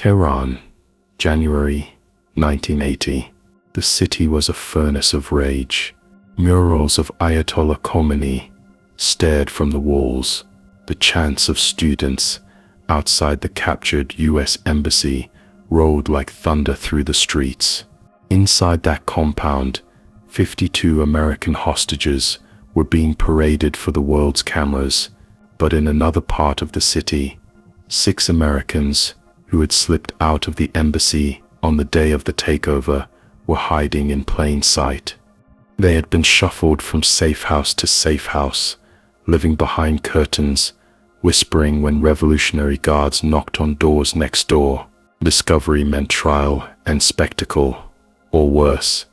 Tehran, January 1980. The city was a furnace of rage. Murals of Ayatollah Khomeini stared from the walls. The chants of students outside the captured US embassy rolled like thunder through the streets. Inside that compound, 52 American hostages were being paraded for the world's cameras, but in another part of the city, 6 Americans who had slipped out of the embassy on the day of the takeover were hiding in plain sight. They had been shuffled from safe house to safe house, living behind curtains, whispering when Revolutionary Guards knocked on doors next door. Discovery meant trial and spectacle, or worse.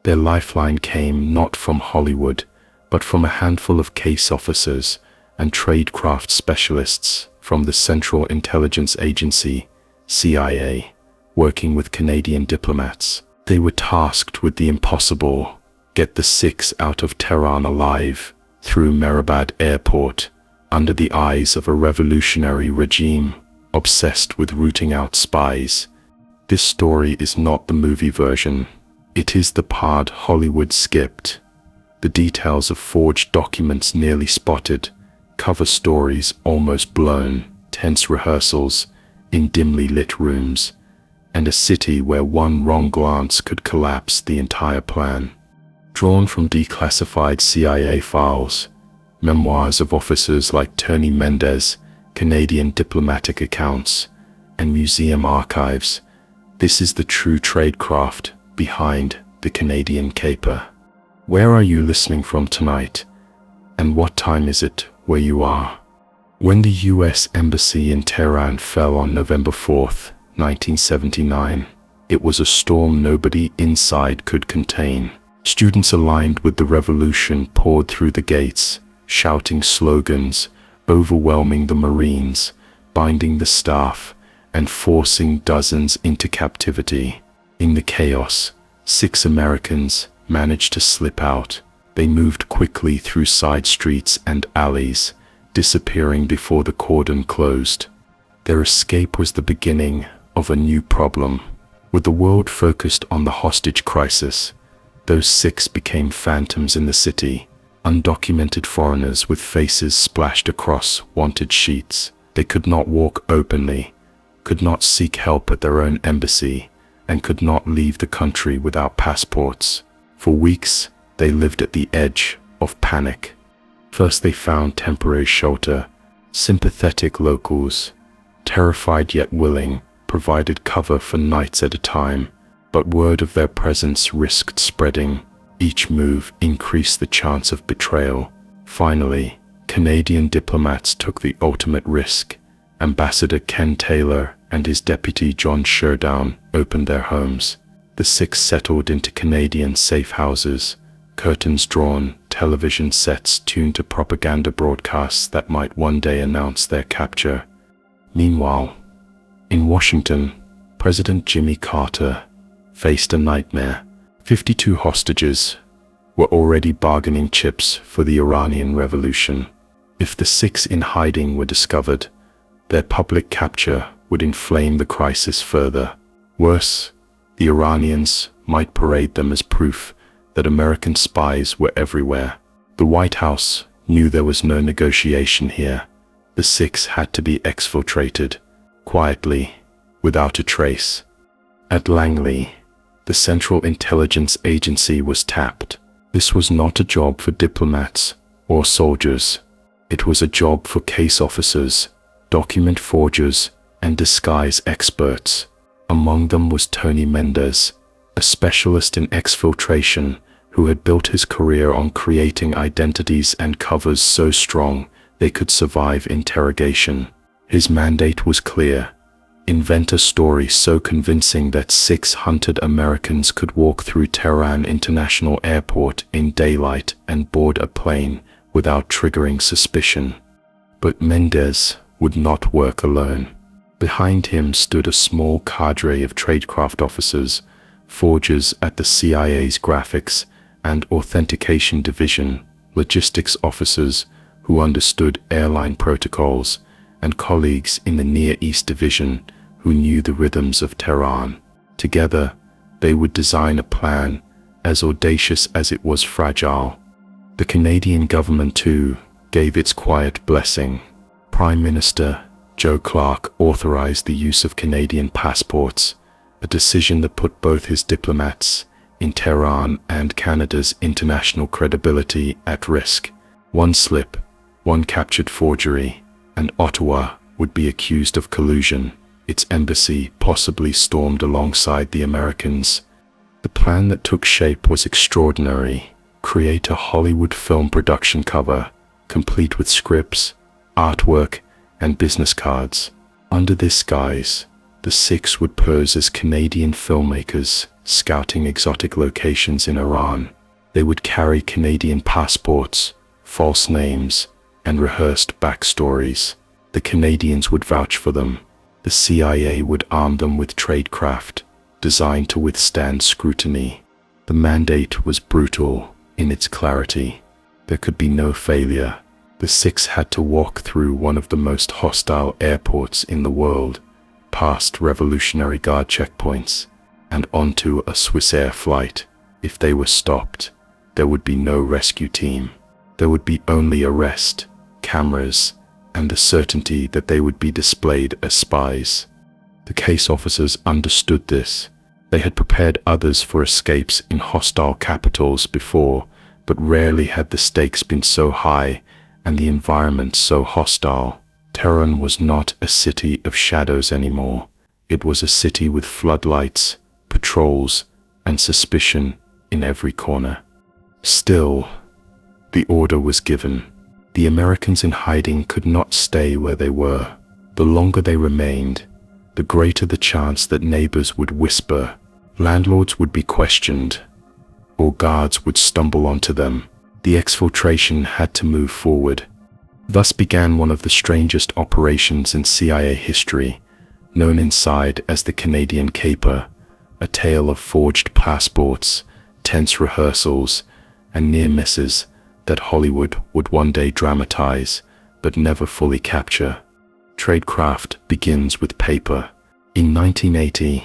Their lifeline came not from Hollywood, but from a handful of case officers and tradecraft specialists from the Central Intelligence Agency, CIA, working with Canadian diplomats. They were tasked with the impossible: get the 6 out of Tehran alive, through Mehrabad Airport, under the eyes of a revolutionary regime obsessed with rooting out spies. This story is not the movie version. It is the part Hollywood skipped. The details of forged documents nearly spotted, cover stories almost blown, tense rehearsals in dimly lit rooms, and a city where one wrong glance could collapse the entire plan. Drawn from declassified CIA files, memoirs of officers like Tony Mendez, Canadian diplomatic accounts, and museum archives, this is the true tradecraft behind the Canadian caper. Where are you listening from tonight? And what time is it where you are? When the US Embassy in Tehran fell on November 4th, 1979, it was a storm nobody inside could contain. Students aligned with the revolution poured through the gates, shouting slogans, overwhelming the Marines, binding the staff, and forcing dozens into captivity. In the chaos, 6 Americans managed to slip out. They moved quickly through side streets and alleys, disappearing before the cordon closed. Their escape was the beginning of a new problem. With the world focused on the hostage crisis, those 6 became phantoms in the city, undocumented foreigners with faces splashed across wanted sheets. They could not walk openly, could not seek help at their own embassy, and could not leave the country without passports. For weeks, they lived at the edge of panic. First they found temporary shelter. Sympathetic locals, terrified yet willing, provided cover for nights at a time, but word of their presence risked spreading. Each move increased the chance of betrayal. Finally, Canadian diplomats took the ultimate risk. Ambassador Ken Taylor and his deputy John Sherdown opened their homes. The 6 settled into Canadian safe houses, curtains drawn, television sets tuned to propaganda broadcasts that might one day announce their capture. Meanwhile, in Washington, President Jimmy Carter faced a nightmare. 52 hostages were already bargaining chips for the Iranian Revolution. If the 6 in hiding were discovered, their public capture would inflame the crisis further. Worse, the Iranians might parade them as proof that American spies were everywhere. The White House knew there was no negotiation here. The 6 had to be exfiltrated, quietly, without a trace. At Langley, the Central Intelligence Agency was tapped. This was not a job for diplomats or soldiers. It was a job for case officers, document forgers, and disguise experts. Among them was Tony Mendez, a specialist in exfiltration who had built his career on creating identities and covers so strong they could survive interrogation. His mandate was clear: invent a story so convincing that 6 hunted Americans could walk through Tehran International Airport in daylight and board a plane without triggering suspicion. But Mendez would not work alone. Behind him stood a small cadre of tradecraft officers, forgers at the CIA's graphics and authentication division, logistics officers who understood airline protocols, and colleagues in the Near East division who who knew the rhythms of Tehran. Together, they would design a plan as audacious as it was fragile. The Canadian government, too, gave its quiet blessing. Prime Minister Joe Clark authorized the use of Canadian passports, a decision that put both his diplomats in Tehran and Canada's international credibility at risk. One slip, one captured forgery, and Ottawa would be accused of collusion, its embassy possibly stormed alongside the Americans. The plan that took shape was extraordinary. Create a Hollywood film production cover, complete with scripts, artwork, and business cards. Under this guise, the six would pose as Canadian filmmakers scouting exotic locations in Iran. They would carry Canadian passports, false names, and rehearsed backstories. The Canadians would vouch for them. The CIA would arm them with Tradecraft, designed to withstand scrutiny. The mandate was brutal in its clarity. There could be no failure. The six had to walk through one of the most hostile airports in the world, past Revolutionary Guard checkpoints, and onto a Swissair flight. If they were stopped, there would be no rescue team. There would be only arrest, cameras, and the certainty that they would be displayed as spies. The case officers understood this. They had prepared others for escapes in hostile capitals before, but rarely had the stakes been so high and the environment so hostile. Tehran was not a city of shadows anymore. It was a city with floodlights, patrols, and suspicion in every corner. Still, the order was given. The Americans in hiding could not stay where they were. The longer they remained, the greater the chance that neighbors would whisper, landlords would be questioned, or guards would stumble onto them. The exfiltration had to move forward. Thus began one of the strangest operations in CIA history, known inside as the Canadian Caper, a tale of forged passports, tense rehearsals, and near misses that Hollywood would one day dramatize, but never fully capture. Tradecraft begins with paper. In 1980,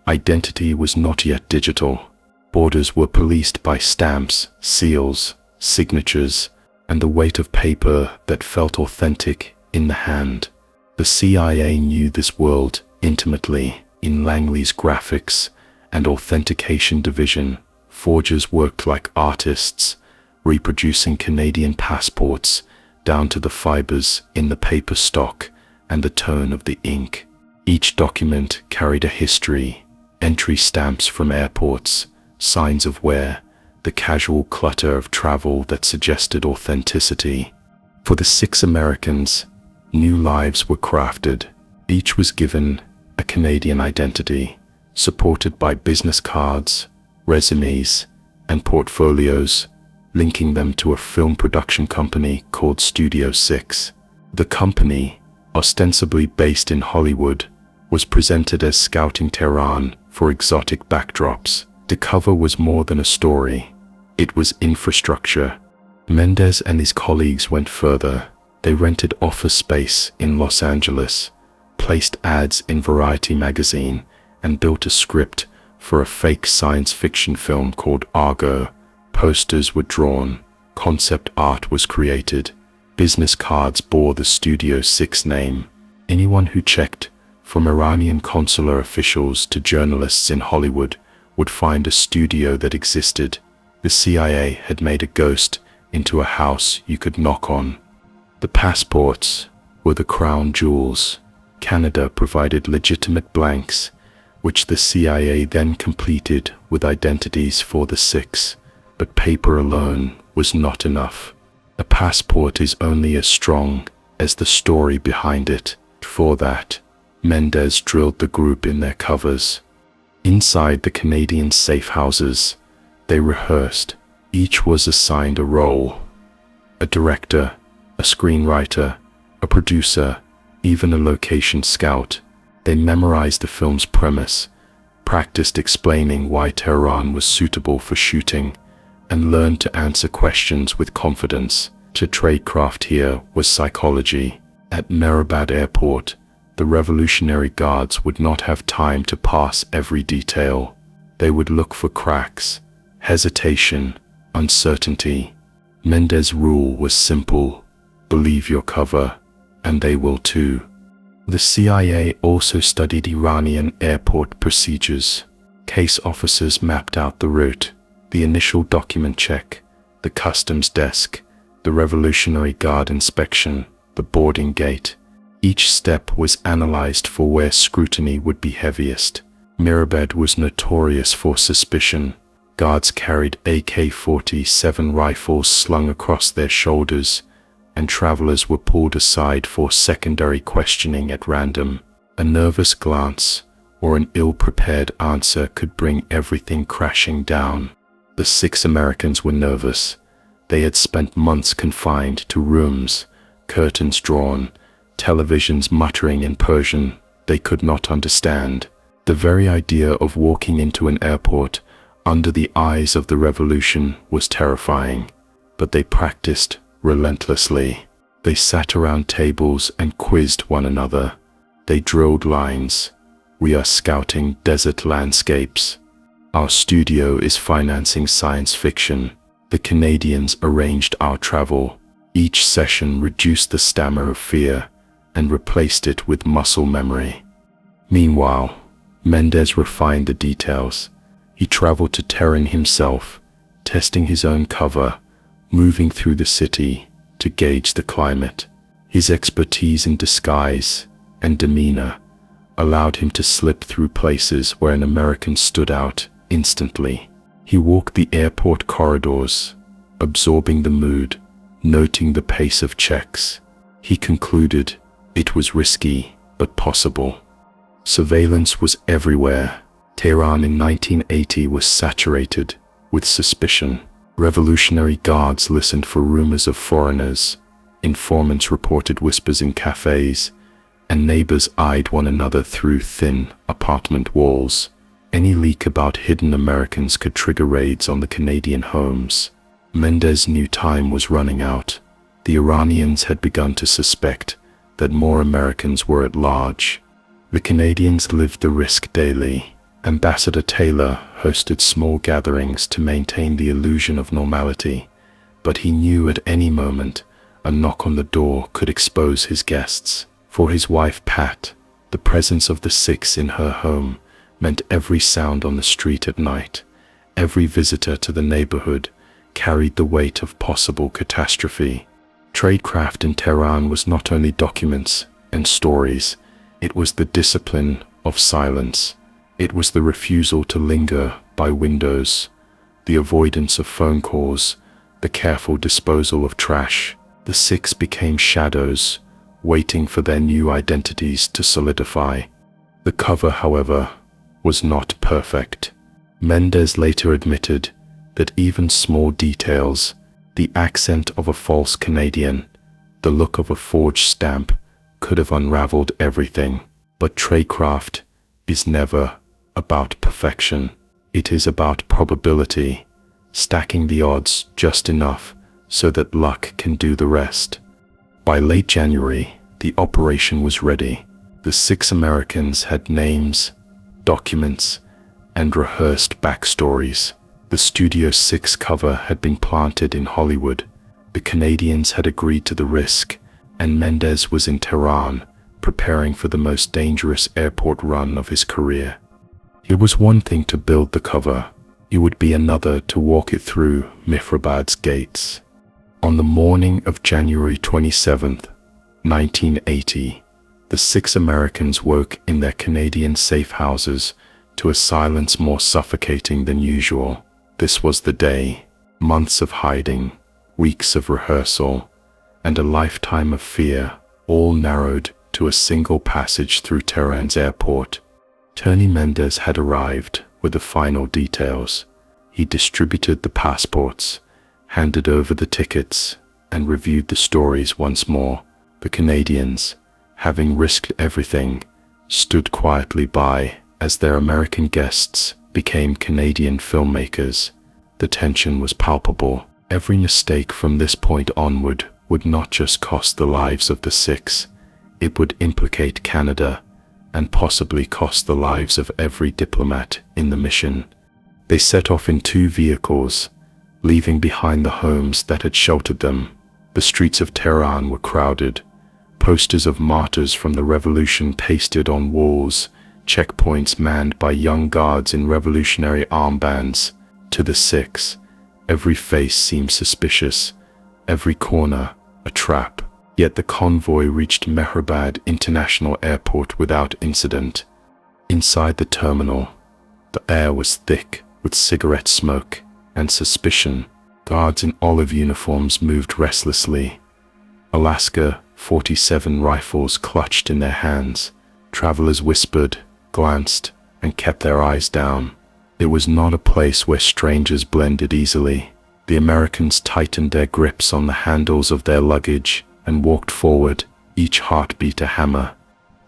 identity was not yet digital. Borders were policed by stamps, seals, signatures, and the weight of paper that felt authentic in the hand. The CIA knew this world intimately. In Langley's graphics and authentication division, forgers worked like artists, reproducing Canadian passports down to the fibers in the paper stock and the tone of the ink. Each document carried a history, entry stamps from airports, signs of wear, the casual clutter of travel that suggested authenticity. For the 6 Americans, new lives were crafted. Each was given a Canadian identity, supported by business cards, resumes, and portfolios, linking them to a film production company called Studio 6. The company, ostensibly based in Hollywood, was presented as scouting Tehran for exotic backdrops. The cover was more than a story. It was infrastructure. Mendez and his colleagues went further. They rented office space in Los Angeles, placed ads in Variety magazine, and built a script for a fake science fiction film called Argo. Posters were drawn, concept art was created, business cards bore the Studio 6 name. Anyone who checked, from Iranian consular officials to journalists in Hollywood, would find a studio that existed. The CIA had made a ghost into a house you could knock on. The passports were the crown jewels. Canada provided legitimate blanks, which the CIA then completed with identities for the 6. But paper alone was not enough. A passport is only as strong as the story behind it. For that, Mendez drilled the group in their covers. Inside the Canadian safe houses, they rehearsed. Each was assigned a role: a director, a screenwriter, a producer, even a location scout. They memorized the film's premise, practiced explaining why Tehran was suitable for shooting, and learned to answer questions with confidence. To Tradecraft here was psychology. At Mehrabad Airport, The Revolutionary Guards would not have time to pass every detail. They would look for cracks, hesitation, uncertainty. Mendez's rule was simple: believe your cover, and they will too. The CIA also studied Iranian airport procedures. Case officers mapped out the route, the initial document check, the customs desk, the Revolutionary Guard inspection, the boarding gate. Each step was analyzed for where scrutiny would be heaviest. Mirabed was notorious for suspicion. Guards carried AK-47 rifles slung across their shoulders, and travelers were pulled aside for secondary questioning at random. A nervous glance or an ill-prepared answer could bring everything crashing down. The 6 Americans were nervous. They had spent months confined to rooms, curtains drawn, televisions muttering in Persian they could not understand. The very idea of walking into an airport under the eyes of the revolution was terrifying, but they practiced relentlessly. They sat around tables and quizzed one another. They drilled lines. We are scouting desert landscapes. Our studio is financing science fiction. The Canadians arranged our travel. Each session reduced the stammer of fear and replaced it with muscle memory. Meanwhile, Mendez refined the details. He traveled to Tehran himself, testing his own cover, moving through the city to gauge the climate. His expertise in disguise and demeanor allowed him to slip through places where an American stood out instantly. He walked the airport corridors, absorbing the mood, noting the pace of checks. He concluded it was risky, but possible. Surveillance was everywhere. Tehran in 1980 was saturated with suspicion. Revolutionary Guards listened for rumors of foreigners. Informants reported whispers in cafes, and neighbors eyed one another through thin apartment walls. Any leak about hidden Americans could trigger raids on the Canadian homes. Mendez knew time was running out. The Iranians had begun to suspect that more Americans were at large. The Canadians lived the risk daily. Ambassador Taylor hosted small gatherings to maintain the illusion of normality, but he knew at any moment a knock on the door could expose his guests. For his wife Pat, the presence of the 6 in her home meant every sound on the street at night. Every visitor to the neighborhood carried the weight of possible catastrophe. Tradecraft in Tehran was not only documents and stories, it was the discipline of silence. It was the refusal to linger by windows, the avoidance of phone calls, the careful disposal of trash. The 6 became shadows, waiting for their new identities to solidify. The cover, however, was not perfect. Mendez later admitted that even small details, the accent of a false Canadian, the look of a forged stamp, could have unraveled everything. But tradecraft is never about perfection. It is about probability, stacking the odds just enough so that luck can do the rest. By late January, the operation was ready. The 6 Americans had names, documents, and rehearsed backstories. The Studio 6 cover had been planted in Hollywood. The Canadians had agreed to the risk, and Mendez was in Tehran, preparing for the most dangerous airport run of his career. It was one thing to build the cover. It would be another to walk it through Mifrabad's gates. On the morning of January 27th, 1980, the 6 Americans woke in their Canadian safe houses to a silence more suffocating than usual. This was the day. Months of hiding, weeks of rehearsal, and a lifetime of fear, all narrowed to a single passage through Tehran's airport. Tony Mendez had arrived with the final details. He distributed the passports, handed over the tickets, and reviewed the stories once more. The Canadians, having risked everything, stood quietly by as their American guests became Canadian filmmakers. The tension was palpable. Every mistake from this point onward would not just cost the lives of the 6, It would implicate Canada and possibly cost the lives of every diplomat in the mission. They set off in 2 vehicles, leaving behind the homes that had sheltered them. The streets of Tehran were crowded, posters of martyrs from the revolution pasted on walls, checkpoints manned by young guards in revolutionary armbands. To the 6, every face seemed suspicious, every corner a trap. Yet the convoy reached Mehrabad International Airport without incident. Inside the terminal, the air was thick with cigarette smoke and suspicion. Guards in olive uniforms moved restlessly. Alaska 47 rifles clutched in their hands. Travelers whispered, glanced, and kept their eyes down. It was not a place where strangers blended easily. The Americans tightened their grips on the handles of their luggage and walked forward, each heartbeat a hammer.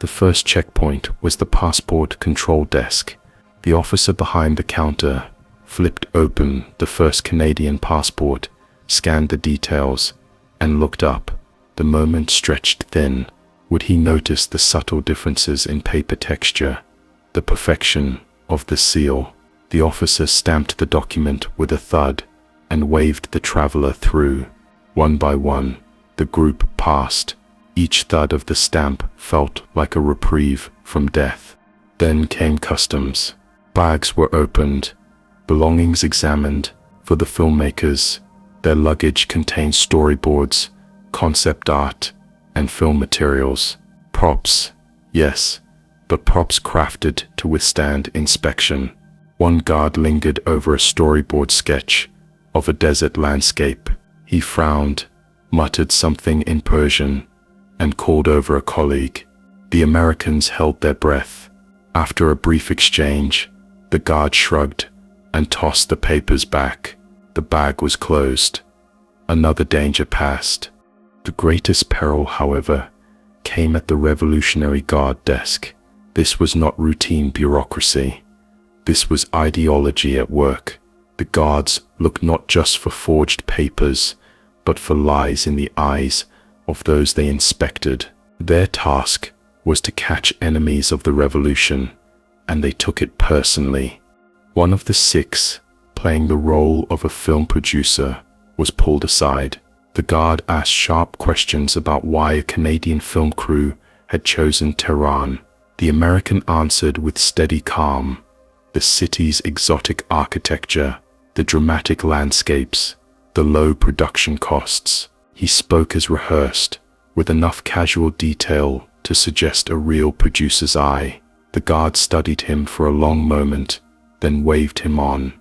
The first checkpoint was the passport control desk. The officer behind the counter flipped open the first Canadian passport, scanned the details, and looked up. The moment stretched thin. Would he notice the subtle differences in paper texture, the perfection of the seal? The officer stamped the document with a thud and waved the traveler through. One by one, the group passed. Each thud of the stamp felt like a reprieve from death. Then came customs. Bags were opened, belongings examined. For the filmmakers, their luggage contained storyboards, concept art, and film materials. Props, yes, but props crafted to withstand inspection. One guard lingered over a storyboard sketch of a desert landscape. He frowned, muttered something in Persian, and called over a colleague. The Americans held their breath. After a brief exchange, the guard shrugged and tossed the papers back. The bag was closed. Another danger passed. The greatest peril, however, came at the Revolutionary Guard desk. This was not routine bureaucracy. This was ideology at work. The guards looked not just for forged papers, but for lies in the eyes of those they inspected. Their task was to catch enemies of the revolution, and they took it personally. One of the 6, playing the role of a film producer, was pulled aside. The guard asked sharp questions about why a Canadian film crew had chosen Tehran. The American answered with steady calm. The city's exotic architecture, the dramatic landscapes, the low production costs. He spoke as rehearsed, with enough casual detail to suggest a real producer's eye. The guard studied him for a long moment, then waved him on.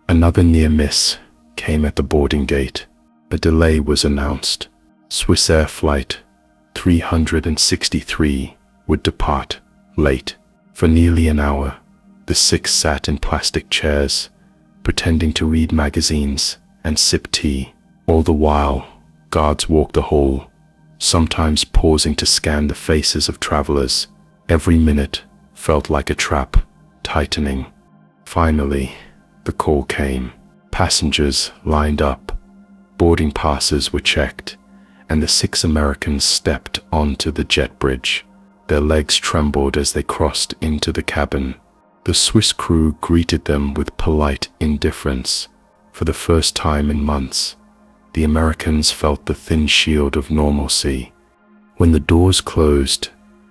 Another near miss came at the boarding gate. A delay was announced. Swissair Flight 363 would depart, late, for nearly an hour. The 6 sat in plastic chairs, pretending to read magazines and sip tea. All the while, guards walked the hall, sometimes pausing to scan the faces of travelers. Every minute felt like a trap, tightening. Finally, the call came. Passengers lined up. Boarding passes were checked, and the 6 Americans stepped onto the jet bridge. Their legs trembled as they crossed into the cabin. The Swiss crew greeted them with polite indifference. For the first time in months, the Americans felt the thin shield of normalcy. When the doors closed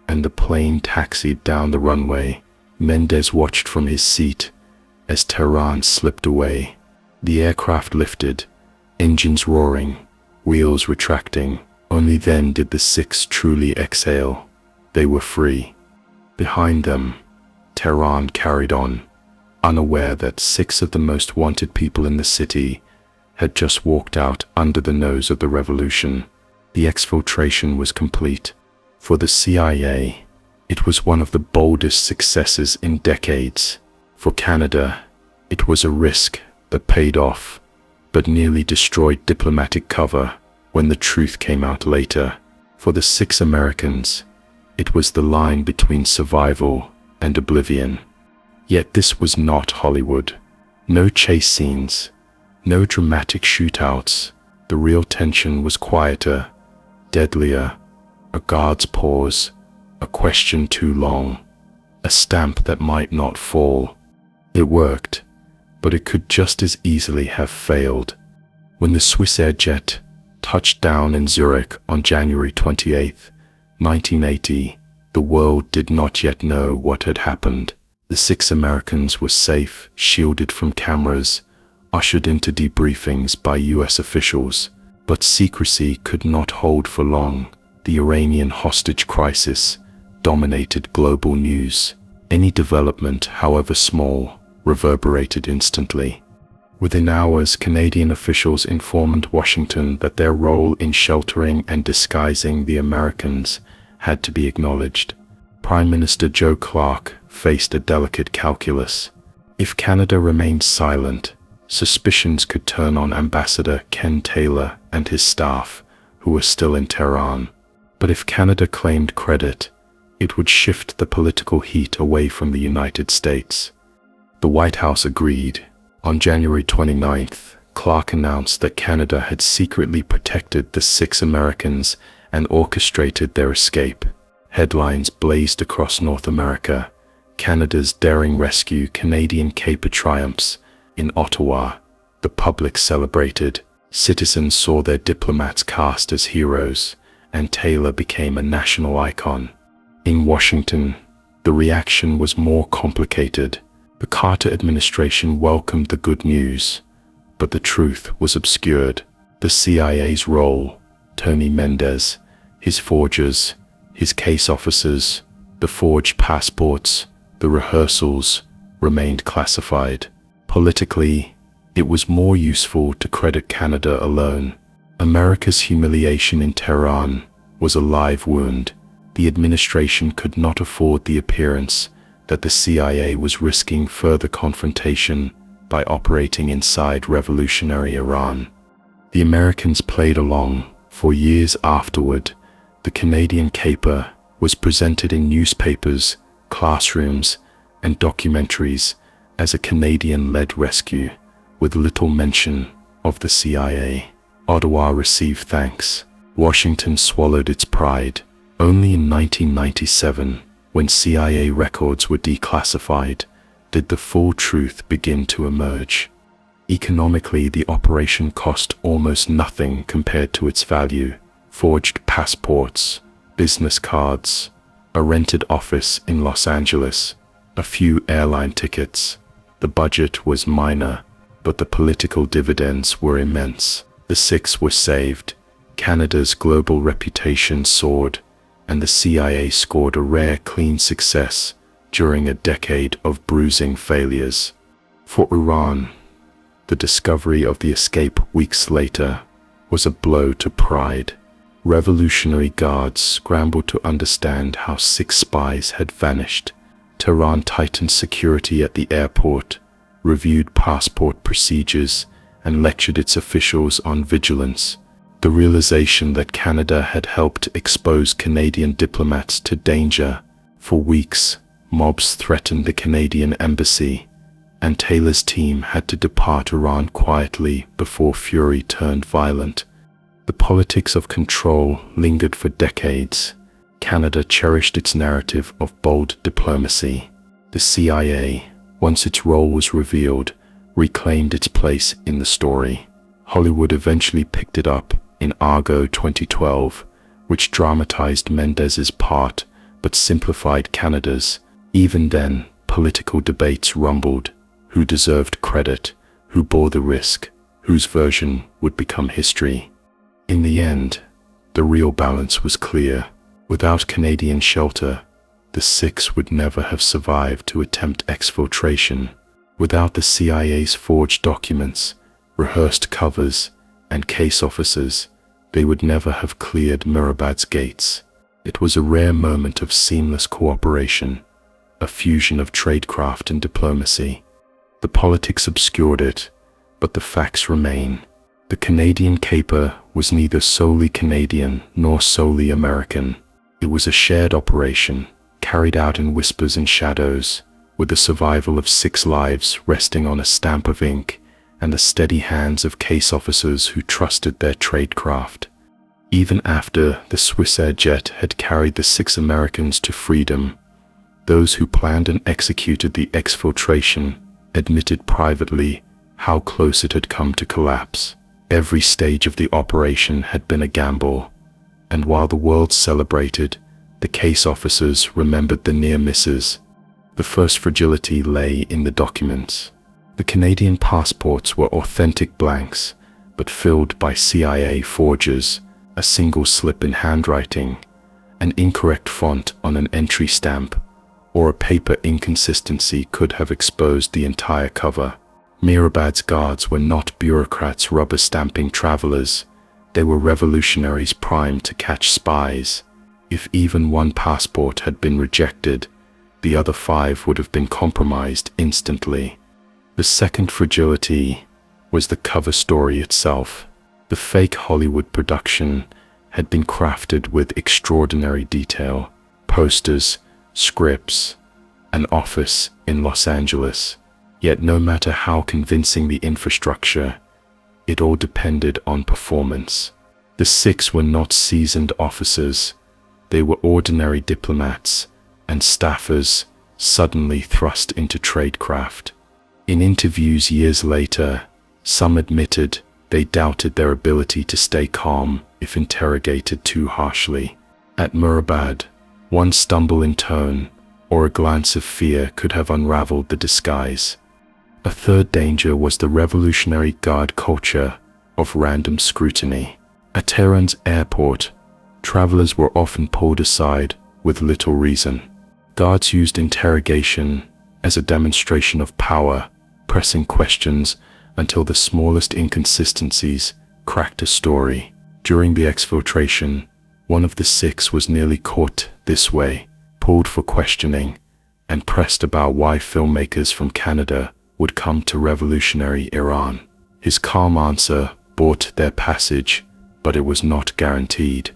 and the plane taxied down the runway, Mendez watched from his seat as Tehran slipped away. The aircraft lifted, engines roaring, wheels retracting. Only then did the 6 truly exhale. They were free. Behind them, Tehran carried on, unaware that 6 of the most wanted people in the city had just walked out under the nose of the revolution. The exfiltration was complete. For the CIA, it was one of the boldest successes in decades. For Canada, it was a risk that paid off, but nearly destroyed diplomatic cover when the truth came out later. For the 6 Americans, it was the line between survival and oblivion. Yet this was not Hollywood. No chase scenes, no dramatic shootouts. The real tension was quieter, deadlier, A guard's pause, a question too long, a stamp that might not fall. It worked, but it could just as easily have failed. When the Swissair jet touched down in Zurich on January 28, 1980, the world did not yet know what had happened. The 6 Americans were safe, shielded from cameras, ushered into debriefings by US officials. But secrecy could not hold for long. The Iranian hostage crisis dominated global news. Any development, however small, reverberated instantly. Within hours, Canadian officials informed Washington that their role in sheltering and disguising the Americans had to be acknowledged. Prime Minister Joe Clark faced a delicate calculus. If Canada remained silent, suspicions could turn on Ambassador Ken Taylor and his staff, who were still in Tehran. But if Canada claimed credit, it would shift the political heat away from the United States. The White House agreed. On January 29th, Clark announced that Canada had secretly protected the 6 Americans and orchestrated their escape. Headlines blazed across North America. Canada's daring rescue, Canadian caper triumphs. In Ottawa, the public celebrated. Citizens saw their diplomats cast as heroes, and Taylor became a national icon. In Washington, the reaction was more complicated. The Carter administration welcomed the good news, but the truth was obscured. The CIA's role, Tony Mendez, his forgers, his case officers, the forged passports, the rehearsals, remained classified. Politically, it was more useful to credit Canada alone. America's humiliation in Tehran was a live wound. The administration could not afford the appearance that the CIA was risking further confrontation by operating inside revolutionary Iran. The Americans played along. For years afterward, the Canadian caper was presented in newspapers, classrooms, and documentaries as a Canadian-led rescue, with little mention of the CIA. Ottawa received thanks. Washington swallowed its pride. Only in 1997, when CIA records were declassified, did the full truth begin to emerge. Economically, the operation cost almost nothing compared to its value. Forged passports, business cards, a rented office in Los Angeles, a few airline tickets. The budget was minor, but the political dividends were immense. The 6 were saved. Canada's global reputation soared, and the CIA scored a rare clean success during a decade of bruising failures. For Iran, the discovery of the escape weeks later was a blow to pride. Revolutionary Guards scrambled to understand how 6 spies had vanished. Tehran tightened security at the airport, reviewed passport procedures, and lectured its officials on vigilance. The realization that Canada had helped expose Canadian diplomats to danger. For weeks, mobs threatened the Canadian embassy, and Taylor's team had to depart Iran quietly before fury turned violent. The politics of control lingered for decades. Canada cherished its narrative of bold diplomacy. The CIA, once its role was revealed, reclaimed its place in the story. Hollywood eventually picked it up in Argo 2012, which dramatized Mendez's part but simplified Canada's. Even then, political debates rumbled. Who deserved credit? Who bore the risk? Whose version would become history? In the end, the real balance was clear. Without Canadian shelter, the 6 would never have survived to attempt exfiltration. Without the CIA's forged documents, rehearsed covers, and case officers, they would never have cleared Mirabad's gates. It was a rare moment of seamless cooperation, a fusion of tradecraft and diplomacy. The politics obscured it, but the facts remain. The Canadian caper was neither solely Canadian nor solely American. It was a shared operation, carried out in whispers and shadows, with the survival of 6 lives resting on a stamp of ink and the steady hands of case officers who trusted their tradecraft. Even after the Swissair jet had carried the 6 Americans to freedom, those who planned and executed the exfiltration admitted privately how close it had come to collapse. Every stage of the operation had been a gamble, and while the world celebrated, the case officers remembered the near misses. The first fragility lay in the documents. The Canadian passports were authentic blanks, but filled by CIA forgers, a single slip in handwriting, an incorrect font on an entry stamp, or a paper inconsistency could have exposed the entire cover. Mehrabad's guards were not bureaucrats rubber-stamping travelers. They were revolutionaries primed to catch spies. If even one passport had been rejected, the other 5 would have been compromised instantly. The second fragility was the cover story itself. The fake Hollywood production had been crafted with extraordinary detail. Posters, scripts, an office in Los Angeles. Yet no matter how convincing the infrastructure, it all depended on performance. The 6 were not seasoned officers. They were ordinary diplomats and staffers suddenly thrust into tradecraft. In interviews years later, some admitted they doubted their ability to stay calm if interrogated too harshly. At Mehrabad, one stumble in tone or a glance of fear could have unraveled the disguise. A third danger was the Revolutionary Guard culture of random scrutiny. At Tehran's airport, travelers were often pulled aside with little reason. Guards used interrogation as a demonstration of power, pressing questions until the smallest inconsistencies cracked a story. During the exfiltration, one of the 6 was nearly caught this way, pulled for questioning, and pressed about why filmmakers from Canada would come to revolutionary Iran. His calm answer bought their passage, but it was not guaranteed.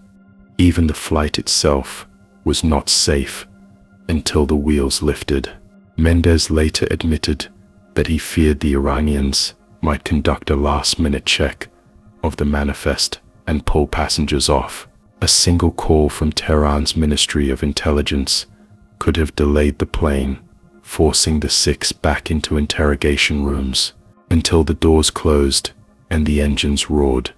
Even the flight itself was not safe until the wheels lifted. Mendez later admitted that he feared the Iranians might conduct a last-minute check of the manifest and pull passengers off. A single call from Tehran's Ministry of Intelligence could have delayed the plane, forcing the 6 back into interrogation rooms until the doors closed and the engines roared.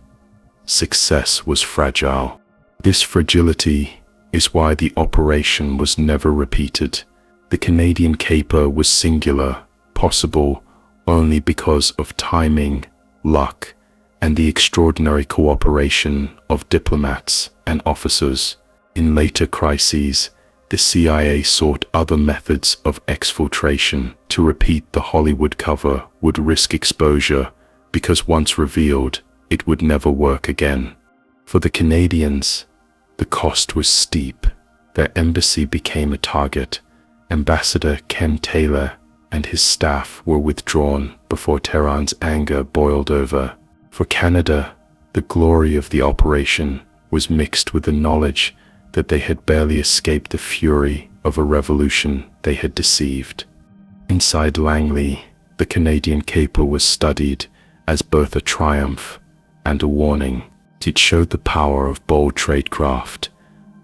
Success was fragile. This fragility is why the operation was never repeated. The Canadian caper was singular, possible only because of timing, luck, and the extraordinary cooperation of diplomats and officers. In later crises, the CIA sought other methods of exfiltration. To repeat the Hollywood cover would risk exposure because once revealed, it would never work again. For the Canadians, the cost was steep. Their embassy became a target. Ambassador Ken Taylor and his staff were withdrawn before Tehran's anger boiled over. For Canada, the glory of the operation was mixed with the knowledge that they had barely escaped the fury of a revolution they had deceived. Inside Langley, the Canadian caper was studied as both a triumph and a warning. It showed the power of bold tradecraft,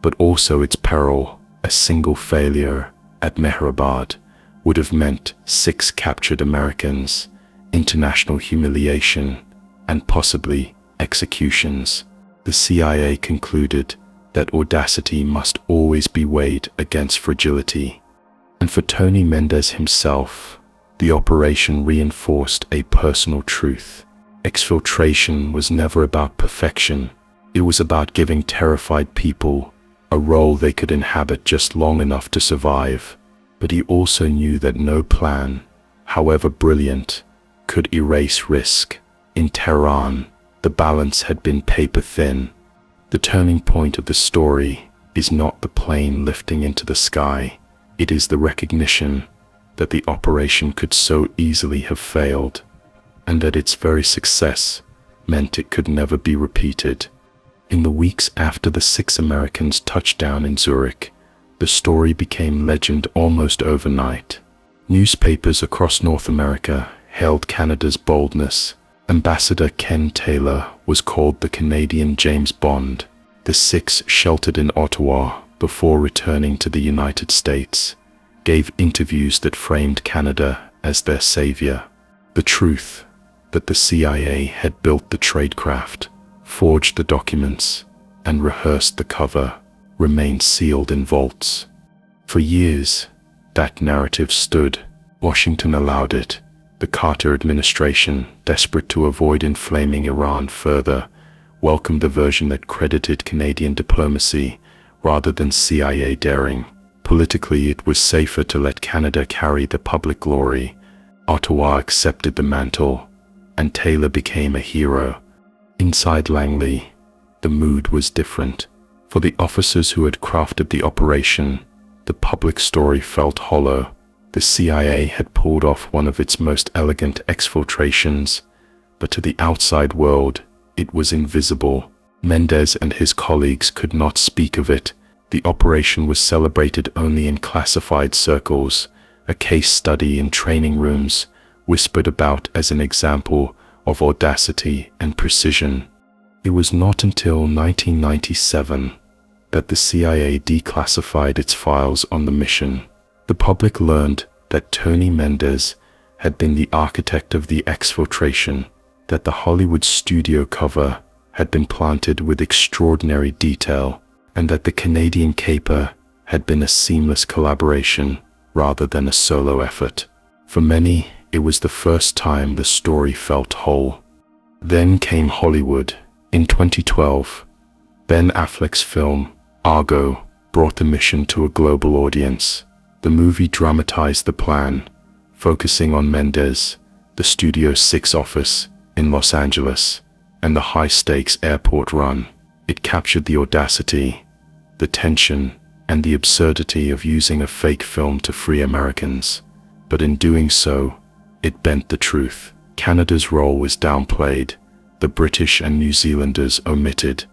but also its peril. A single failure at Mehrabad would have meant 6 captured Americans, international humiliation, and possibly executions. The CIA concluded that audacity must always be weighed against fragility. And for Tony Mendez himself, the operation reinforced a personal truth. Exfiltration was never about perfection. It was about giving terrified people a role they could inhabit just long enough to survive. But he also knew that no plan, however brilliant, could erase risk. In Tehran, the balance had been paper-thin. The turning point of the story is not the plane lifting into the sky. It is the recognition that the operation could so easily have failed, and that its very success meant it could never be repeated. In the weeks after the 6 Americans touched down in Zurich, the story became legend almost overnight. Newspapers across North America hailed Canada's boldness. Ambassador Ken Taylor was called the Canadian James Bond. The six, sheltered in Ottawa before returning to the United States, gave interviews that framed Canada as their savior. The truth that the CIA had built the Tradecraft, forged the documents, and rehearsed the cover remained sealed in vaults. For years, that narrative stood. Washington allowed it. The Carter administration, desperate to avoid inflaming Iran further, welcomed a version that credited Canadian diplomacy rather than CIA daring. Politically, it was safer to let Canada carry the public glory. Ottawa accepted the mantle, and Taylor became a hero. Inside Langley, the mood was different. For the officers who had crafted the operation, the public story felt hollow. The CIA had pulled off one of its most elegant exfiltrations, but to the outside world, it was invisible. Mendez and his colleagues could not speak of it. The operation was celebrated only in classified circles, a case study in training rooms, whispered about as an example of audacity and precision. It was not until 1997 that the CIA declassified its files on the mission. The public learned that Tony Mendez had been the architect of the exfiltration, that the Hollywood studio cover had been planted with extraordinary detail, and that the Canadian caper had been a seamless collaboration rather than a solo effort. For many, it was the first time the story felt whole. Then came Hollywood. In 2012, Ben Affleck's film, Argo, brought the mission to a global audience. The movie dramatized the plan, focusing on Mendez, the Studio 6 office in Los Angeles, and the high-stakes airport run. It captured the audacity, the tension, and the absurdity of using a fake film to free Americans. But in doing so, it bent the truth. Canada's role was downplayed, the British and New Zealanders omitted,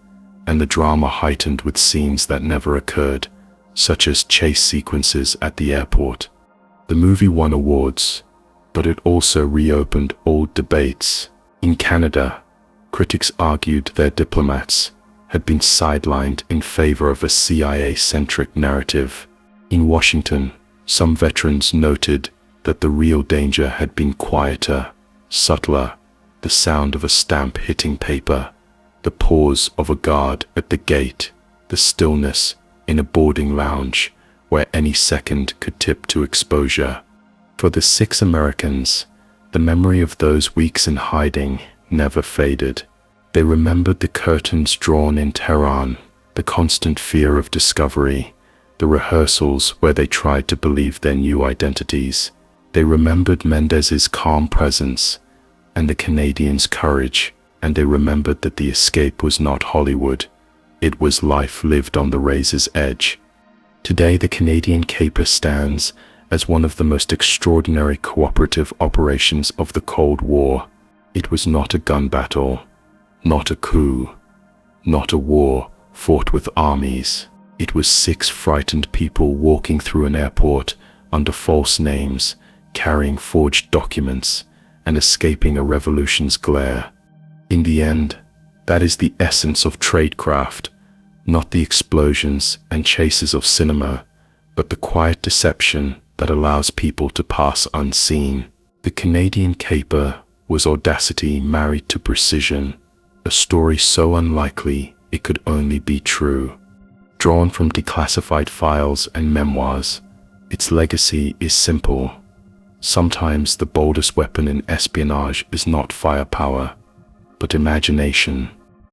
and the drama heightened with scenes that never occurred, such as chase sequences at the airport. The movie won awards, but it also reopened old debates. In Canada, critics argued their diplomats had been sidelined in favor of a CIA-centric narrative. In Washington, some veterans noted that the real danger had been quieter, subtler, the sound of a stamp hitting paper, the pause of a guard at the gate, the stillness in a boarding lounge where any second could tip to exposure. For the six Americans, the memory of those weeks in hiding never faded. They remembered the curtains drawn in Tehran, the constant fear of discovery, the rehearsals where they tried to believe their new identities. They remembered Mendez's calm presence and the Canadians' courage, and they remembered that the escape was not Hollywood. It was life lived on the razor's edge. Today, the Canadian caper stands as one of the most extraordinary cooperative operations of the Cold War. It was not a gun battle, not a coup, not a war fought with armies. It was six frightened people walking through an airport under false names, carrying forged documents, and escaping a revolution's glare. In the end, that is the essence of Tradecraft, not the explosions and chases of cinema, but the quiet deception that allows people to pass unseen. The Canadian caper was audacity married to precision, a story so unlikely it could only be true. Drawn from declassified files and memoirs, its legacy is simple. Sometimes the boldest weapon in espionage is not firepower, but imagination.